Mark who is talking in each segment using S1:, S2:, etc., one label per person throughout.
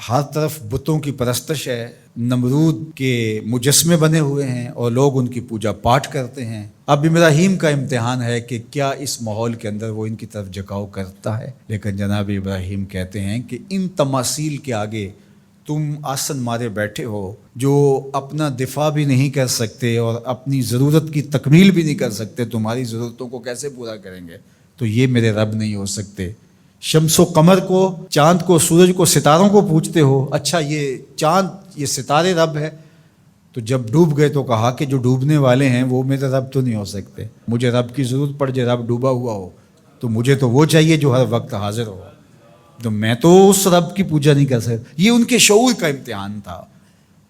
S1: ہر طرف بتوں کی پرستش ہے، نمرود کے مجسمے بنے ہوئے ہیں اور لوگ ان کی پوجا پاٹ کرتے ہیں۔ اب ابراہیم کا امتحان ہے کہ کیا اس ماحول کے اندر وہ ان کی طرف جھکاؤ کرتا ہے، لیکن جناب ابراہیم کہتے ہیں کہ ان تماثیل کے آگے تم آسن مارے بیٹھے ہو، جو اپنا دفاع بھی نہیں کر سکتے اور اپنی ضرورت کی تکمیل بھی نہیں کر سکتے، تمہاری ضرورتوں کو کیسے پورا کریں گے؟ تو یہ میرے رب نہیں ہو سکتے۔ شمس و قمر کو، چاند کو، سورج کو، ستاروں کو پوجتے ہو، اچھا یہ چاند یہ ستارے رب ہے؟ تو جب ڈوب گئے تو کہا کہ جو ڈوبنے والے ہیں وہ میرے رب تو نہیں ہو سکتے، مجھے رب کی ضرورت پڑ جائے، رب ڈوبا ہوا ہو تو مجھے تو وہ چاہیے جو ہر وقت حاضر ہو، تو میں تو اس رب کی پوجا نہیں کر سکتا۔ یہ ان کے شعور کا امتحان تھا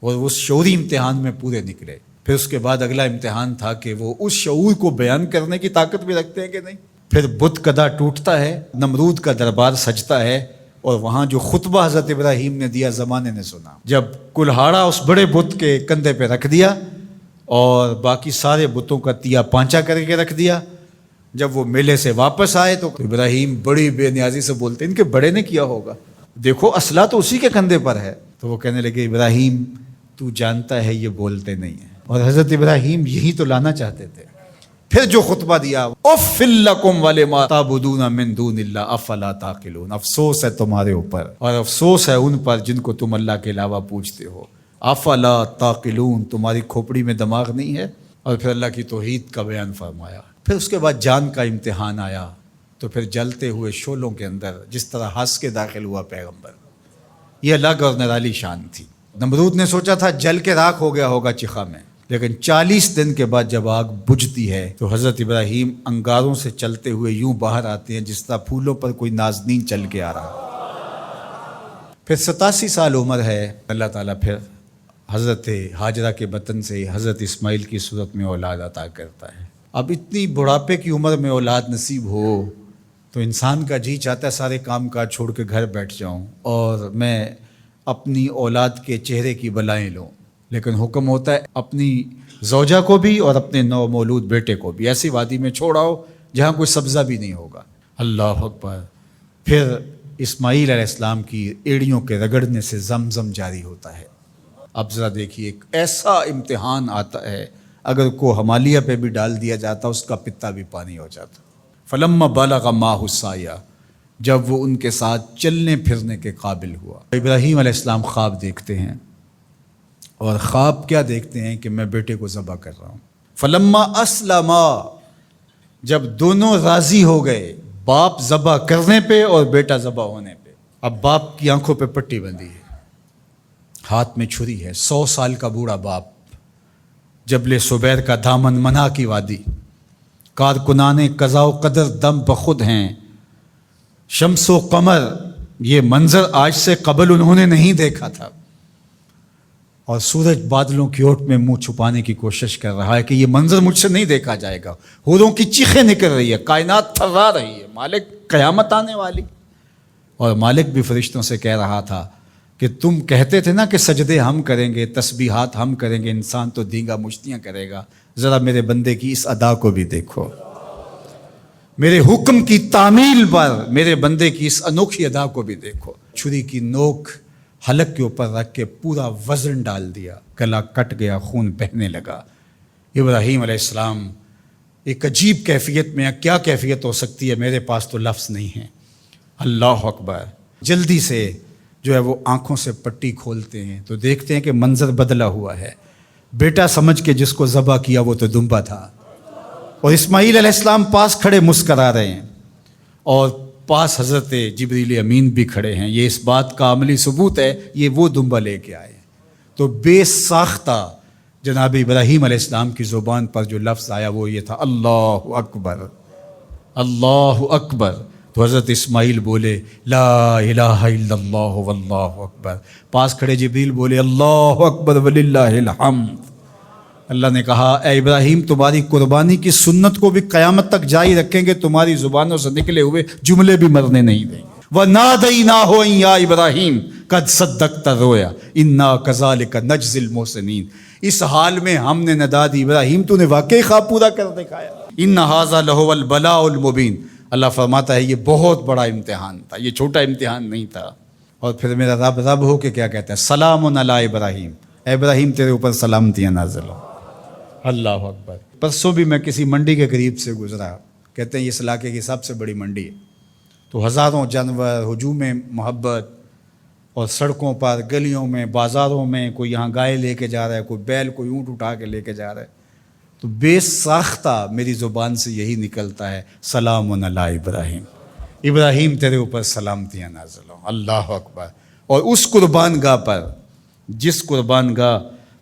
S1: اور اس شعوری امتحان میں پورے نکلے۔ پھر اس کے بعد اگلا امتحان تھا کہ وہ اس شعور کو بیان کرنے کی طاقت بھی رکھتے ہیں کہ نہیں۔ پھر بت کدا ٹوٹتا ہے، نمرود کا دربار سجتا ہے، اور وہاں جو خطبہ حضرت ابراہیم نے دیا زمانے نے سنا، جب کلہاڑا اس بڑے بت کے کندھے پہ رکھ دیا اور باقی سارے بتوں کا تیا پانچا کر کے رکھ دیا، جب وہ میلے سے واپس آئے تو ابراہیم بڑی بے نیازی سے بولتے ان کے بڑے نے کیا ہوگا، دیکھو اسلحہ تو اسی کے کندھے پر ہے۔ تو وہ کہنے لگے ابراہیم تو جانتا ہے یہ بولتے نہیں ہیں، اور حضرت ابراہیم یہی تو لانا چاہتے تھے۔ پھر جو خطبہ دیا، اف لکم ولما تعبدون من دون اللہ افلا تعقلون، افسوس ہے تمہارے اوپر اور افسوس ہے ان پر جن کو تم اللہ کے علاوہ پوجتے ہو، افلا تعقلون، تمہاری کھوپڑی میں دماغ نہیں ہے۔ اور پھر اللہ کی توحید کا بیان فرمایا۔ پھر اس کے بعد جان کا امتحان آیا، تو پھر جلتے ہوئے شعلوں کے اندر جس طرح ہنس کے داخل ہوا پیغمبر، یہ الگ اور نرالی شان تھی۔ نمرود نے سوچا تھا جل کے راکھ ہو گیا ہوگا چخا میں، لیکن 40 دن کے بعد جب آگ بجھتی ہے تو حضرت ابراہیم انگاروں سے چلتے ہوئے یوں باہر آتے ہیں جس طرح پھولوں پر کوئی نازنین چل کے آ رہا۔ پھر 87 سال عمر ہے، اللہ تعالیٰ پھر حضرت ہاجرہ کے بطن سے حضرت اسماعیل کی صورت میں اولاد عطا کرتا ہے۔ اب اتنی بڑھاپے کی عمر میں اولاد نصیب ہو تو انسان کا جی چاہتا ہے سارے کام کاج چھوڑ کے گھر بیٹھ جاؤں اور میں اپنی اولاد کے چہرے کی بلائیں لوں، لیکن حکم ہوتا ہے اپنی زوجہ کو بھی اور اپنے نو مولود بیٹے کو بھی ایسی وادی میں چھوڑاؤ جہاں کوئی سبزہ بھی نہیں ہوگا۔ اللہ اکبر۔ پھر اسماعیل علیہ السلام کی ایڑیوں کے رگڑنے سے زمزم جاری ہوتا ہے۔ اب ذرا دیکھیے، ایک ایسا امتحان آتا ہے اگر کو ہمالیہ پہ بھی ڈال دیا جاتا اس کا پتا بھی پانی ہو جاتا۔ فلما بلغ معہ السعی، جب وہ ان کے ساتھ چلنے پھرنے کے قابل ہوا۔ ابراہیم علیہ السلام خواب دیکھتے ہیں، اور خواب کیا دیکھتے ہیں کہ میں بیٹے کو ذبح کر رہا ہوں۔ فلما اسلما، جب دونوں راضی ہو گئے، باپ ذبح کرنے پہ اور بیٹا ذبح ہونے پہ۔ اب باپ کی آنکھوں پہ پٹی بندھی ہے، ہاتھ میں چھری ہے، 100 سال کا بوڑھا باپ، جبل صبیر کا دامن منع کی وادی، کارکنان قضاء و قدر دم بخود ہیں، شمس و قمر، یہ منظر آج سے قبل انہوں نے نہیں دیکھا تھا، اور سورج بادلوں کی اوٹ میں منہ چھپانے کی کوشش کر رہا ہے کہ یہ منظر مجھ سے نہیں دیکھا جائے گا، حوروں کی چیخیں نکل رہی ہے، کائنات تھرا رہی ہے، مالک قیامت آنے والی۔ اور مالک بھی فرشتوں سے کہہ رہا تھا کہ تم کہتے تھے نا کہ سجدے ہم کریں گے، تسبیحات ہم کریں گے، انسان تو دینگا مشتیاں کرے گا، ذرا میرے بندے کی اس ادا کو بھی دیکھو، میرے حکم کی تعمیل پر میرے بندے کی اس انوکھی ادا کو بھی دیکھو۔ چھری کی نوک حلق کے اوپر رکھ کے پورا وزن ڈال دیا، گلا کٹ گیا، خون بہنے لگا۔ ابراہیم علیہ السلام ایک عجیب کیفیت میں، کیا کیفیت ہو سکتی ہے میرے پاس تو لفظ نہیں ہے۔ اللہ اکبر۔ جلدی سے جو ہے وہ آنکھوں سے پٹی کھولتے ہیں تو دیکھتے ہیں کہ منظر بدلا ہوا ہے، بیٹا سمجھ کے جس کو ذبح کیا وہ تو دمبا تھا، اور اسماعیل علیہ السلام پاس کھڑے مسکرا رہے ہیں، اور پاس حضرت جبریل امین بھی کھڑے ہیں۔ یہ اس بات کا عملی ثبوت ہے یہ وہ دمبا لے کے آئے۔ تو بے ساختہ جناب ابراہیم علیہ السلام کی زبان پر جو لفظ آیا وہ یہ تھا، اللہ اکبر، اللہ اکبر۔ تو حضرت اسماعیل بولے لا الہ الا اللہ واللہ اکبر، پاس کھڑے جبریل بولے اللہ اکبر وللہ الحمد۔ اللہ نے کہا اے ابراہیم تمہاری قربانی کی سنت کو بھی قیامت تک جاری رکھیں گے، تمہاری زبانوں سے نکلے ہوئے جملے بھی مرنے نہیں دیں گے۔ وَنَادَيْنَاهُ أَن يَا إِبْرَاهِيمُ قَدْ صَدَّقْتَ الرُّؤْيَا إِنَّا كَذَلِكَ نَجْزِي الْمُحْسِنِينَ، اس حال میں ہم نے ندا دی ابراہیم تو نے واقعی خواب پورا کر دکھایا۔ إِنَّ هَذَا لَهُوَ الْبَلَاءُ الْمُبِينُ، اللہ فرماتا ہے یہ بہت بڑا امتحان تھا، یہ چھوٹا امتحان نہیں تھا۔ اور پھر میرا رب رب ہو کے کیا کہتا ہے؟ سلام علی ابراہیم، اے ابراہیم تیرے اوپر سلامتیاں نازل ہو۔ اللہ اکبر۔ پرسوں بھی میں کسی منڈی کے قریب سے گزرا، کہتے ہیں اس علاقے کی سب سے بڑی منڈی ہے، تو ہزاروں جانور، ہجوم محبت، اور سڑکوں پر، گلیوں میں، بازاروں میں کوئی یہاں گائے لے کے جا رہا ہے، کوئی بیل، کوئی اونٹ اٹھا کے لے کے جا رہا ہے، تو بے ساختہ میری زبان سے یہی نکلتا ہے سلام علی ابراہیم، ابراہیم تیرے اوپر سلامتیاں نازل ہوں۔ اللہ اکبر۔ اور اس قربان گاہ پر، جس قربان گاہ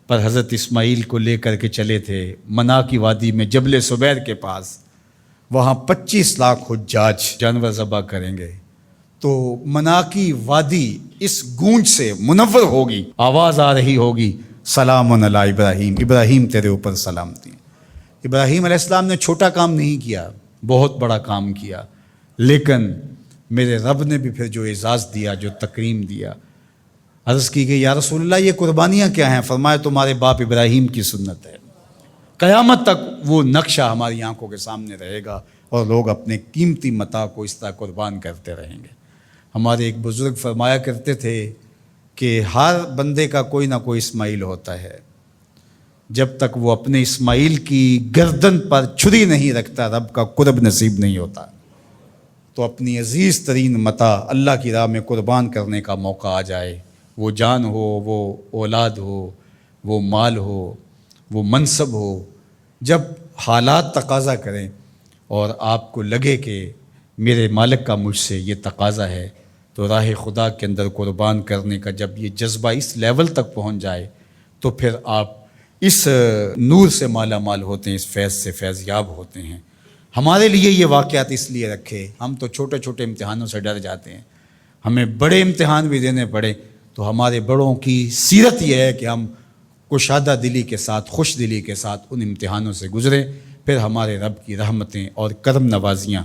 S1: پر حضرت اسماعیل کو لے کر کے چلے تھے، منا کی وادی میں جبل سبیر کے پاس، وہاں 25 لاکھ حجاج جانور ذبح کریں گے، تو منا کی وادی اس گونج سے منور ہوگی، آواز آ رہی ہوگی سلام علی ابراہیم، ابراہیم تیرے اوپر سلامتی۔ ابراہیم علیہ السلام نے چھوٹا کام نہیں کیا، بہت بڑا کام کیا، لیکن میرے رب نے بھی پھر جو اعزاز دیا، جو تکریم دیا، عرض کی کہ یا رسول اللہ یہ قربانیاں کیا ہیں؟ فرمایا تمہارے باپ ابراہیم کی سنت ہے، قیامت تک وہ نقشہ ہماری آنکھوں کے سامنے رہے گا، اور لوگ اپنے قیمتی متاع کو اس طرح قربان کرتے رہیں گے۔ ہمارے ایک بزرگ فرمایا کرتے تھے کہ ہر بندے کا کوئی نہ کوئی اسماعیل ہوتا ہے، جب تک وہ اپنے اسماعیل کی گردن پر چھری نہیں رکھتا رب کا قرب نصیب نہیں ہوتا۔ تو اپنی عزیز ترین متاع اللہ کی راہ میں قربان کرنے کا موقع آ جائے، وہ جان ہو، وہ اولاد ہو، وہ مال ہو، وہ منصب ہو، جب حالات تقاضا کریں اور آپ کو لگے کہ میرے مالک کا مجھ سے یہ تقاضا ہے، تو راہ خدا کے اندر قربان کرنے کا جب یہ جذبہ اس لیول تک پہنچ جائے، تو پھر آپ اس نور سے مالا مال ہوتے ہیں، اس فیض سے فیض یاب ہوتے ہیں۔ ہمارے لیے یہ واقعات اس لیے رکھے، ہم تو چھوٹے چھوٹے امتحانوں سے ڈر جاتے ہیں، ہمیں بڑے امتحان بھی دینے پڑے تو ہمارے بڑوں کی سیرت یہ ہے کہ ہم کشادہ دلی کے ساتھ، خوش دلی کے ساتھ ان امتحانوں سے گزریں، پھر ہمارے رب کی رحمتیں اور کرم نوازیاں